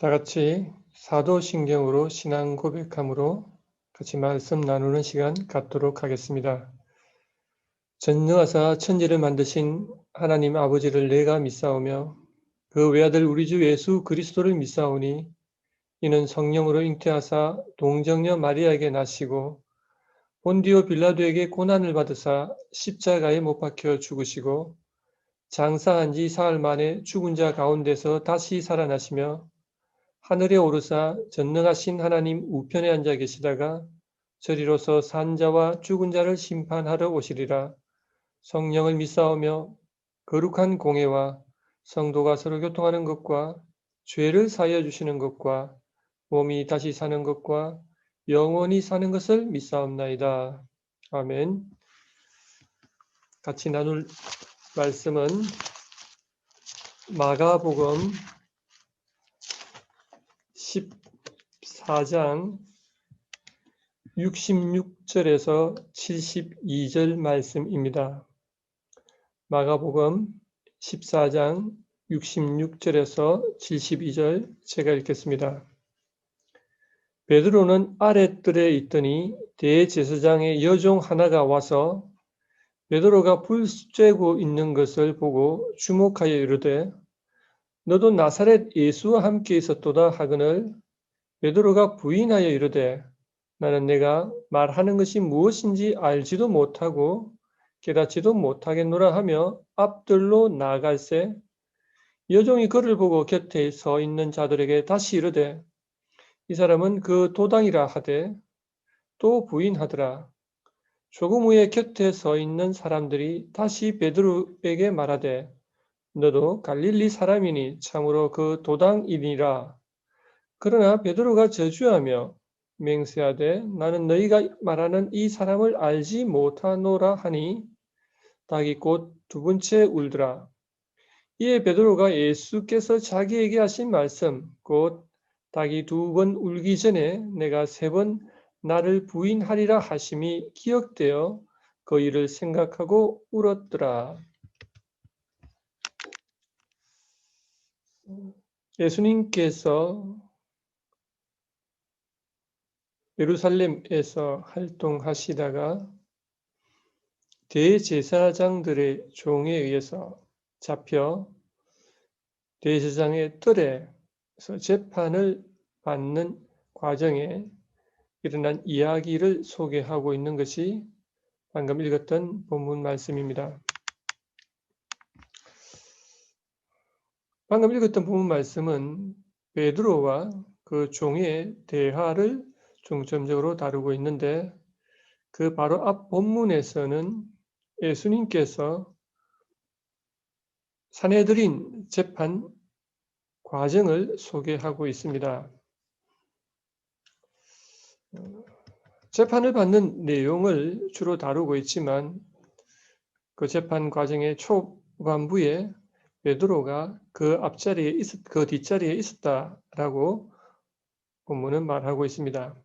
다 같이 사도신경으로 신앙 고백함으로 같이 말씀 나누는 시간 갖도록 하겠습니다. 전능하사 천지를 만드신 하나님 아버지를 내가 믿사오며 그 외아들 우리 주 예수 그리스도를 믿사오니 이는 성령으로 잉태하사 동정녀 마리아에게 나시고 본디오 빌라도에게 고난을 받으사 십자가에 못 박혀 죽으시고 장사한 지 사흘 만에 죽은 자 가운데서 다시 살아나시며 하늘에 오르사 전능하신 하나님 우편에 앉아 계시다가 저리로서 산 자와 죽은 자를 심판하러 오시리라. 성령을 믿사오며 거룩한 공회와 성도가 서로 교통하는 것과 죄를 사하여 주시는 것과 몸이 다시 사는 것과 영원히 사는 것을 믿사옵나이다. 아멘. 같이 나눌 말씀은 마가복음 14장 66절에서 72절 말씀입니다. 마가복음 14장 66절에서 72절 제가 읽겠습니다. 베드로는 아랫뜰에 있더니 대제사장의 여종 하나가 와서 베드로가 불 쬐고 있는 것을 보고 주목하여 이르되 너도 나사렛 예수와 함께 있었도다 하거늘 베드로가 부인하여 이르되 나는 내가 말하는 것이 무엇인지 알지도 못하고 깨닫지도 못하겠노라 하며 앞들로 나아갈새 여종이 그를 보고 곁에 서 있는 자들에게 다시 이르되 이 사람은 그 도당이라 하되 또 부인하더라. 조금 후에 곁에 서 있는 사람들이 다시 베드로에게 말하되 너도 갈릴리 사람이니 참으로 그 도당이니라. 그러나 베드로가 저주하며 맹세하되 나는 너희가 말하는 이 사람을 알지 못하노라 하니 닭이 곧 두 번째 울더라. 이에 베드로가 예수께서 자기에게 하신 말씀 곧 닭이 두 번 울기 전에 내가 세 번 나를 부인하리라 하심이 기억되어 그 일을 생각하고 울었더라. 예수님께서 예루살렘에서 활동하시다가 대제사장들의 종에 의해서 잡혀 대제사장의 뜰에서 재판을 받는 과정에 일어난 이야기를 소개하고 있는 것이 방금 읽었던 본문 말씀입니다. 방금 읽었던 본문 말씀은 베드로와 그 종의 대화를 중점적으로 다루고 있는데 그 바로 앞 본문에서는 예수님께서 산헤드린 재판 과정을 소개하고 있습니다. 재판을 받는 내용을 주로 다루고 있지만 그 재판 과정의 초반부에 베드로가 그 뒷자리에 있었다라고 본문은 말하고 있습니다.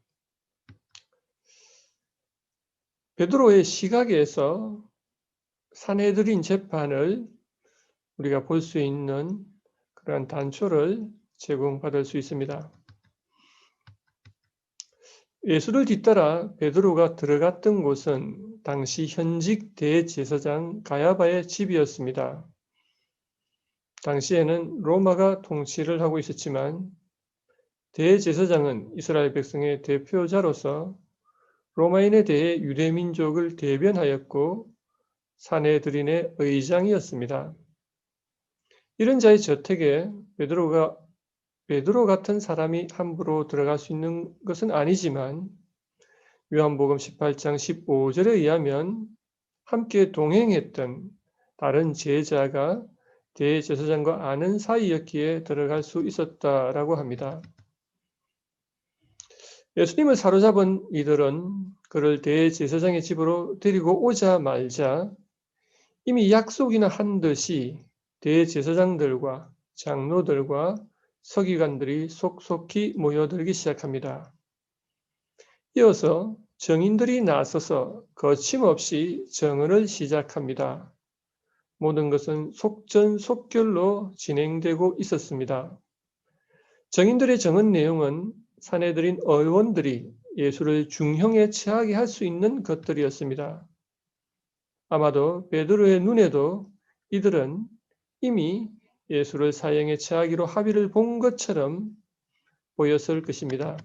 베드로의 시각에서 산헤드린 재판을 우리가 볼 수 있는 그러한 단초를 제공받을 수 있습니다. 예수를 뒤따라 베드로가 들어갔던 곳은 당시 현직 대제사장 가야바의 집이었습니다. 당시에는 로마가 통치를 하고 있었지만 대제사장은 이스라엘 백성의 대표자로서 로마인에 대해 유대민족을 대변하였고 산헤드린의 의장이었습니다. 이런 자의 저택에 베드로 같은 사람이 함부로 들어갈 수 있는 것은 아니지만 요한복음 18장 15절에 의하면 함께 동행했던 다른 제자가 대제사장과 아는 사이였기에 들어갈 수 있었다라고 합니다. 예수님을 사로잡은 이들은 그를 대제사장의 집으로 데리고 오자마자 이미 약속이나 한 듯이 대제사장들과 장로들과 서기관들이 속속히 모여들기 시작합니다. 이어서 정인들이 나서서 거침없이 정언을 시작합니다. 모든 것은 속전속결로 진행되고 있었습니다. 증인들의 증언 내용은 사내들인 의원들이 예수를 중형에 처하게 할 수 있는 것들이었습니다. 아마도 베드로의 눈에도 이들은 이미 예수를 사형에 처하기로 합의를 본 것처럼 보였을 것입니다.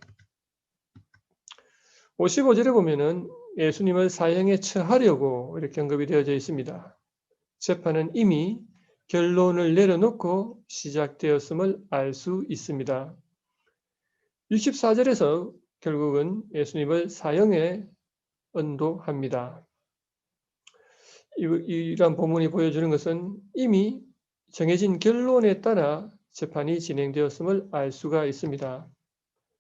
55절에 보면은 예수님을 사형에 처하려고 이렇게 언급이 되어져 있습니다. 재판은 이미 결론을 내려놓고 시작되었음을 알 수 있습니다. 64절에서 결국은 예수님을 사형에 언도합니다. 이러한 본문이 보여주는 것은 이미 정해진 결론에 따라 재판이 진행되었음을 알 수가 있습니다.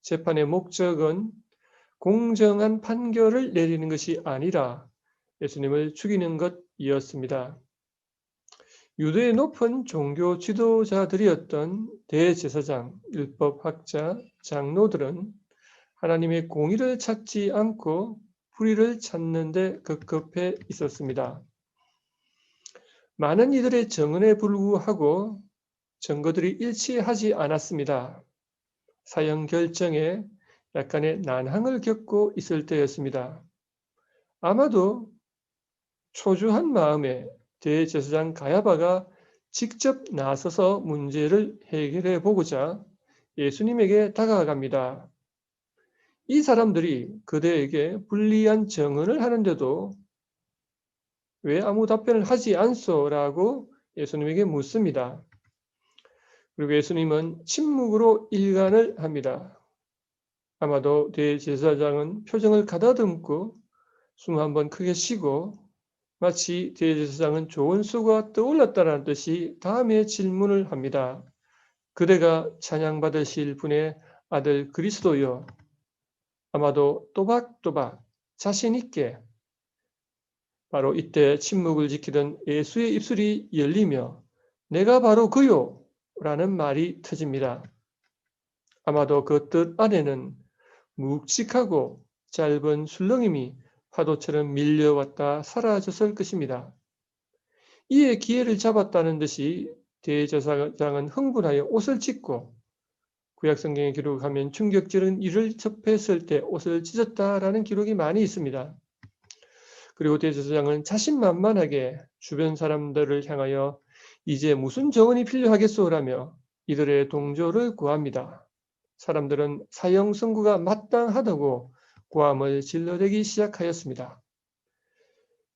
재판의 목적은 공정한 판결을 내리는 것이 아니라 예수님을 죽이는 것이었습니다. 유대의 높은 종교 지도자들이었던 대제사장, 율법학자, 장로들은 하나님의 공의를 찾지 않고 불의를 찾는 데 급급해 있었습니다. 많은 이들의 증언에 불구하고 증거들이 일치하지 않았습니다. 사형 결정에 약간의 난항을 겪고 있을 때였습니다. 아마도 초조한 마음에 대제사장 가야바가 직접 나서서 문제를 해결해 보고자 예수님에게 다가갑니다. 이 사람들이 그대에게 불리한 증언을 하는데도 왜 아무 답변을 하지 않소? 라고 예수님에게 묻습니다. 그리고 예수님은 침묵으로 일관을 합니다. 아마도 대제사장은 표정을 가다듬고 숨 한번 크게 쉬고 마치 대제사장은 좋은 수가 떠올랐다는 듯이 다음에 질문을 합니다. 그대가 찬양받으실 분의 아들 그리스도여. 아마도 또박또박 자신 있게 바로 이때 침묵을 지키던 예수의 입술이 열리며 내가 바로 그요 라는 말이 터집니다. 아마도 그 뜻 안에는 묵직하고 짧은 술렁임이 파도처럼 밀려왔다 사라졌을 것입니다. 이에 기회를 잡았다는 듯이 대제사장은 흥분하여 옷을 찢고 구약성경에 기록하면 충격적인 일을 접했을 때 옷을 찢었다라는 기록이 많이 있습니다. 그리고 대제사장은 자신만만하게 주변 사람들을 향하여 이제 무슨 정언이 필요하겠소라며 이들의 동조를 구합니다. 사람들은 사형 선고가 마땅하다고 고함을 질러대기 시작하였습니다.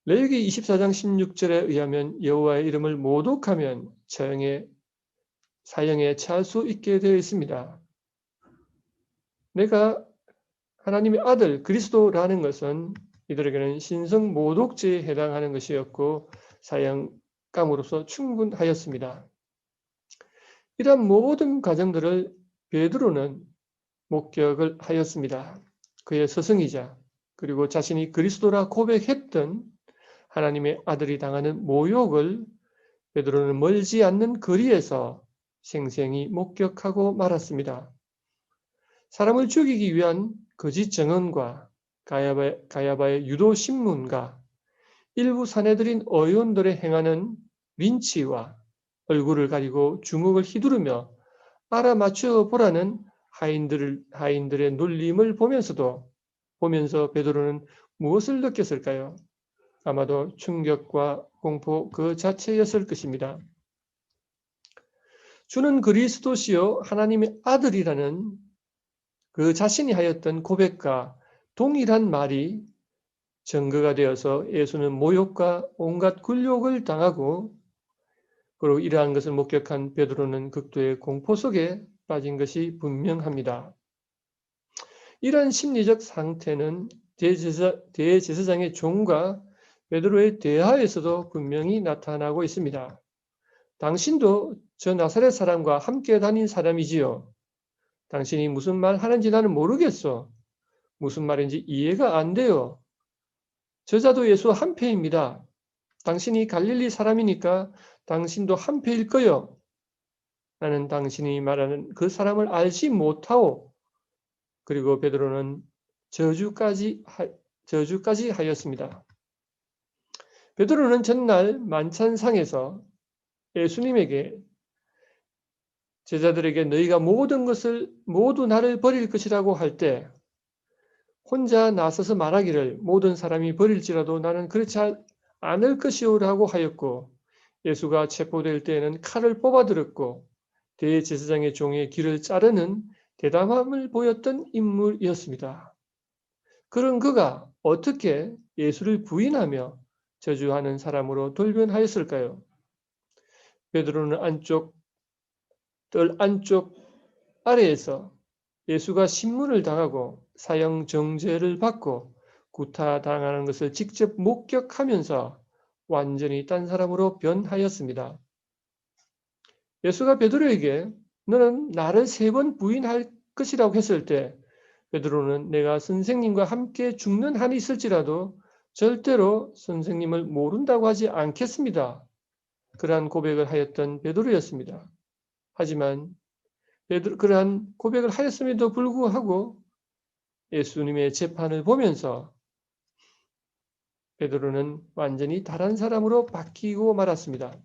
레위기 24장 16절에 의하면 여호와의 이름을 모독하면 사형에 처할 수 있게 되어 있습니다. 내가 하나님의 아들 그리스도라는 것은 이들에게는 신성 모독죄에 해당하는 것이었고 사형감으로서 충분하였습니다. 이러한 모든 과정들을 베드로는 목격을 하였습니다. 그의 스승이자 그리고 자신이 그리스도라 고백했던 하나님의 아들이 당하는 모욕을 베드로는 멀지 않는 거리에서 생생히 목격하고 말았습니다. 사람을 죽이기 위한 거짓 증언과 가야바의 유도 신문과 일부 사내들인 의원들의 행하는 린치와 얼굴을 가리고 주먹을 휘두르며 알아맞혀 보라는 하인들의 놀림을 보면서 베드로는 무엇을 느꼈을까요? 아마도 충격과 공포 그 자체였을 것입니다. 주는 그리스도시요 하나님의 아들이라는 그 자신이 하였던 고백과 동일한 말이 증거가 되어서 예수는 모욕과 온갖 굴욕을 당하고 그리고 이러한 것을 목격한 베드로는 극도의 공포 속에 빠진 것이 분명합니다. 이러한 심리적 상태는 대제사장의 종과 베드로의 대화에서도 분명히 나타나고 있습니다. 당신도 저 나사렛 사람과 함께 다닌 사람이지요. 당신이 무슨 말 하는지 나는 모르겠어. 무슨 말인지 이해가 안 돼요. 저자도 예수 한패입니다. 당신이 갈릴리 사람이니까 당신도 한패일 거요. 나는 당신이 말하는 그 사람을 알지 못하오. 그리고 베드로는 저주까지 하였습니다. 베드로는 전날 만찬상에서 예수님에게 제자들에게 너희가 모든 것을 모두 나를 버릴 것이라고 할 때 혼자 나서서 말하기를 모든 사람이 버릴지라도 나는 그렇지 않을 것이오라고 하였고 예수가 체포될 때에는 칼을 뽑아들었고 대제사장의 종의 귀를 자르는 대담함을 보였던 인물이었습니다. 그런 그가 어떻게 예수를 부인하며 저주하는 사람으로 돌변하였을까요? 베드로는 뜰 안쪽 아래에서 예수가 신문을 당하고 사형 정죄를 받고 구타당하는 것을 직접 목격하면서 완전히 딴 사람으로 변하였습니다. 예수가 베드로에게 너는 나를 3번 부인할 것이라고 했을 때 베드로는 내가 선생님과 함께 죽는 한이 있을지라도 절대로 선생님을 모른다고 하지 않겠습니다. 그러한 고백을 하였던 베드로였습니다. 하지만 그러한 고백을 하였음에도 불구하고 예수님의 재판을 보면서 베드로는 완전히 다른 사람으로 바뀌고 말았습니다.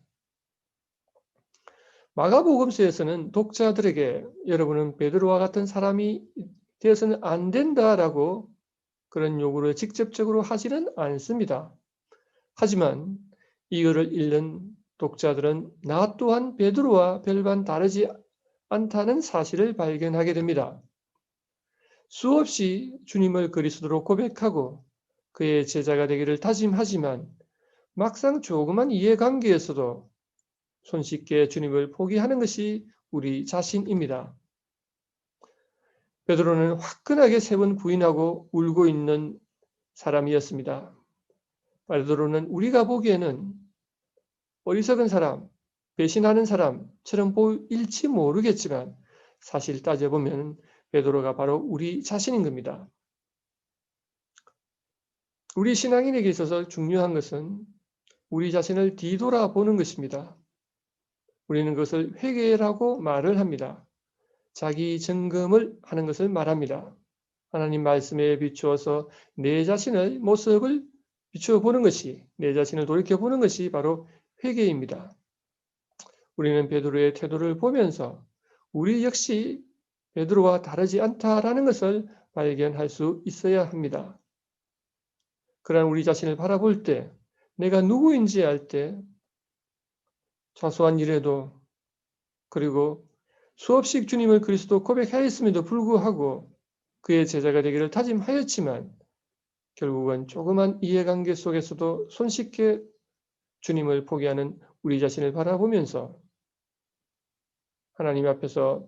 마가복음서에서는 독자들에게 여러분은 베드로와 같은 사람이 되어서는 안 된다라고 그런 요구를 직접적으로 하지는 않습니다. 하지만 이거를 읽는 독자들은 나 또한 베드로와 별반 다르지 않다는 사실을 발견하게 됩니다. 수없이 주님을 그리스도로 고백하고 그의 제자가 되기를 다짐하지만 막상 조그만 이해관계에서도 손쉽게 주님을 포기하는 것이 우리 자신입니다. 베드로는 화끈하게 3번 부인하고 울고 있는 사람이었습니다. 베드로는 우리가 보기에는 어리석은 사람, 배신하는 사람처럼 보일지 모르겠지만 사실 따져보면 베드로가 바로 우리 자신인 겁니다. 우리 신앙인에게 있어서 중요한 것은 우리 자신을 뒤돌아보는 것입니다. 우리는 그것을 회개라고 말을 합니다. 자기 점검을 하는 것을 말합니다. 하나님 말씀에 비추어서 내 자신의 모습을 비추어 보는 것이, 내 자신을 돌이켜 보는 것이 바로 회개입니다. 우리는 베드로의 태도를 보면서 우리 역시 베드로와 다르지 않다라는 것을 발견할 수 있어야 합니다. 그러한 우리 자신을 바라볼 때 내가 누구인지 알 때 사소한 일에도 그리고 수없이 주님을 그리스도 고백하였음에도 불구하고 그의 제자가 되기를 다짐하였지만 결국은 조그만 이해관계 속에서도 손쉽게 주님을 포기하는 우리 자신을 바라보면서 하나님 앞에서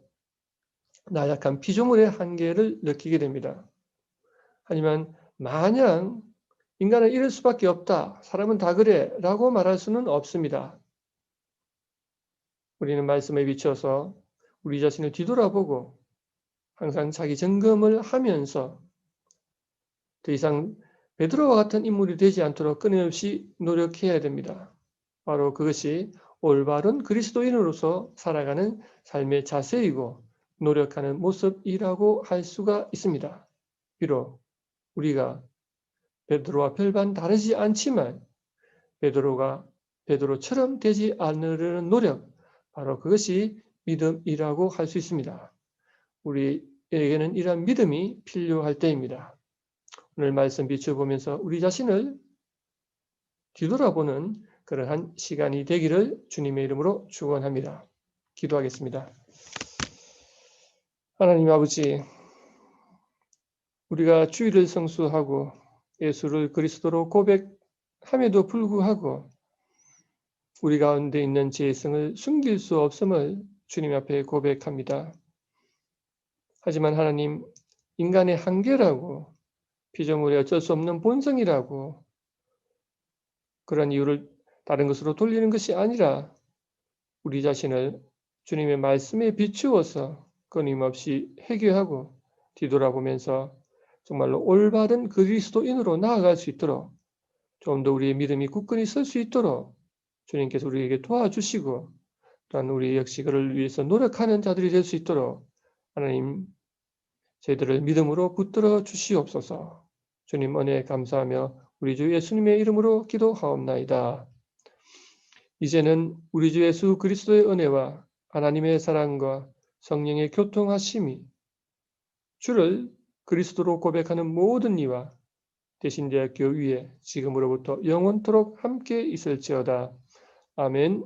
나약한 피조물의 한계를 느끼게 됩니다. 하지만 마냥 인간은 이럴 수밖에 없다. 사람은 다 그래. 라고 말할 수는 없습니다. 우리는 말씀에 비춰서 우리 자신을 뒤돌아보고 항상 자기 점검을 하면서 더 이상 베드로와 같은 인물이 되지 않도록 끊임없이 노력해야 됩니다. 바로 그것이 올바른 그리스도인으로서 살아가는 삶의 자세이고 노력하는 모습이라고 할 수가 있습니다. 비록 우리가 베드로와 별반 다르지 않지만 베드로처럼 되지 않으려는 노력, 바로 그것이 믿음이라고 할 수 있습니다. 우리에게는 이러한 믿음이 필요할 때입니다. 오늘 말씀 비춰보면서 우리 자신을 뒤돌아보는 그러한 시간이 되기를 주님의 이름으로 축원합니다. 기도하겠습니다. 하나님 아버지, 우리가 주의를 성수하고 예수를 그리스도로 고백함에도 불구하고 우리 가운데 있는 죄성을 숨길 수 없음을 주님 앞에 고백합니다. 하지만 하나님, 인간의 한계라고 피조물의 어쩔 수 없는 본성이라고 그런 이유를 다른 것으로 돌리는 것이 아니라 우리 자신을 주님의 말씀에 비추어서 끊임없이 회개하고 뒤돌아보면서 정말로 올바른 그리스도인으로 나아갈 수 있도록 좀 더 우리의 믿음이 굳건히 설 수 있도록 주님께서 우리에게 도와주시고 또한 우리 역시 그를 위해서 노력하는 자들이 될 수 있도록 하나님 저희들을 믿음으로 붙들어 주시옵소서. 주님 은혜에 감사하며 우리 주 예수님의 이름으로 기도하옵나이다. 이제는 우리 주 예수 그리스도의 은혜와 하나님의 사랑과 성령의 교통하심이 주를 그리스도로 고백하는 모든 이와 대신대학교 위에 지금으로부터 영원토록 함께 있을지어다. 아멘.